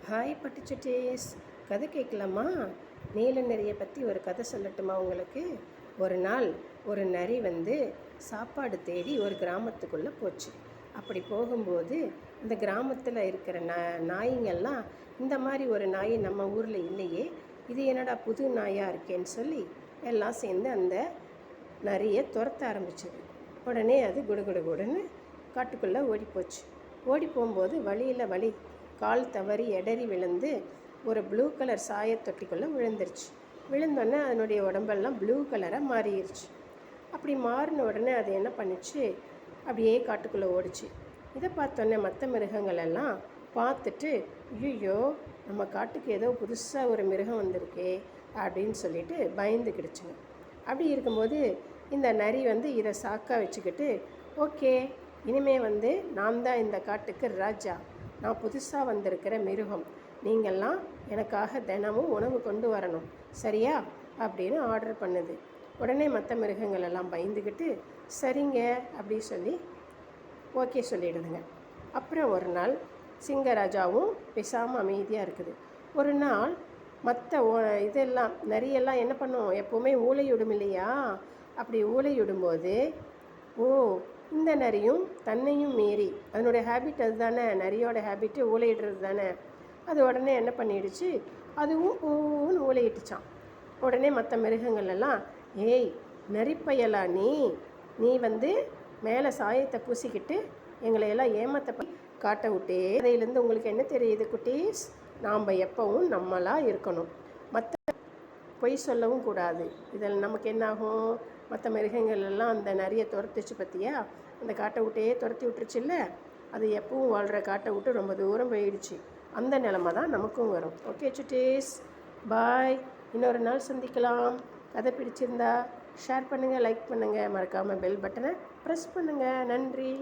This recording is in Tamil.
ஹாய் பட்டுச்சுட்டீஸ், கதை கேட்கலாமா? நீல நரியை பற்றி ஒரு கதை சொல்லட்டுமா உங்களுக்கு? ஒரு நாள் ஒரு நரி சாப்பாடு தேடி ஒரு கிராமத்துக்குள்ளே போச்சு. அப்படி போகும்போது அந்த கிராமத்தில் இருக்கிற நாய்ங்கள்லாம் இந்த மாதிரி ஒரு நாய் நம்ம ஊரில் இல்லையே, இது என்னடா புது நாயாக இருக்கேன்னு சொல்லி எல்லாம் சேர்ந்து அந்த நரியை துரத்த ஆரம்பிச்சது. உடனே அது குடுகுடுன்னு காட்டுக்குள்ளே ஓடிப்போச்சு. ஓடி போகும்போது வழி கால் தவறி எடறி விழுந்து ஒரு ப்ளூ கலர் சாயத்தொட்டிக்குள்ளே விழுந்துருச்சு. விழுந்தோடனே அதனுடைய உடம்பெல்லாம் ப்ளூ கலராக மாறிடுச்சு. அப்படி மாறின உடனே அது என்ன பண்ணிச்சு, அப்படியே காட்டுக்குள்ளே ஓடிச்சு. இதை பார்த்தோன்னே மற்ற மிருகங்கள் எல்லாம் பார்த்துட்டு, ஐயோ நம்ம காட்டுக்கு ஏதோ புதுசாக ஒரு மிருகம் வந்திருக்கே அப்படின்னு சொல்லிட்டு பயந்துக்கிடுச்சுங்க. அப்படி இருக்கும்போது இந்த நரி இதை சாக்கா வச்சுக்கிட்டு, ஓகே இனிமே நான் தான் இந்த காட்டுக்கு ராஜா, நான் புதுசாக வந்திருக்கிற மிருகம், நீங்கள்லாம் எனக்காக தினமும் உணவு கொண்டு வரணும், சரியா அப்படின்னு ஆர்டர் பண்ணுது. உடனே மற்ற மிருகங்கள் எல்லாம் பயந்துக்கிட்டு சரிங்க அப்படி சொல்லி ஓகே சொல்லிடுதுங்க. அப்புறம் ஒரு நாள் சிங்கராஜாவும் பேசாமல் அமைதியாக இருக்குது. ஒரு நாள் மற்ற இதெல்லாம் நரியெல்லாம் என்ன பண்ணும், எப்போவுமே ஊளையிடும் இல்லையா? அப்படி ஊளையிடும்போது இந்த நரியும் தன்னையும் மீறி, அதனுடைய ஹேபிட் அது தானே, நரியோட ஹேபிட்டு ஊளையிடுறது தானே. அது உடனே என்ன பண்ணிடுச்சு, அதுவும் ஊன்னு ஊளையிட்டுச்சான். உடனே மற்ற மிருகங்கள் எல்லாம், ஏய் நரிப்பையலா நீ மேலே சாயத்தை பூசிக்கிட்டு எங்களையெல்லாம் ஏமாத்த காட்ட விட்டே, அதையிலேருந்து உங்களுக்கு என்ன தெரியுது குட்டீஸ், நாம் எப்பவும் நம்மளாக இருக்கணும், மற்ற பொய் சொல்லவும் கூடாது. இதில் நமக்கு என்னாகும், மற்ற மிருகங்கள் எல்லாம் அந்த நிறைய துரத்துச்சு பற்றியா, அந்த காட்டை விட்டே துரத்தி விட்டுருச்சு இல்லை, அது எப்பவும் வாழ்கிற காட்டை விட்டு ரொம்ப தூரம் போயிடுச்சு. அந்த நிலமை தான் நமக்கும் வரும். ஓகே சுட்டீஸ், பாய், இன்னொரு நாள் சந்திக்கலாம். கதை பிடிச்சிருந்தா ஷேர் பண்ணுங்கள், லைக் பண்ணுங்கள், மறக்காமல் பெல் பட்டனை ப்ரெஸ் பண்ணுங்கள். நன்றி.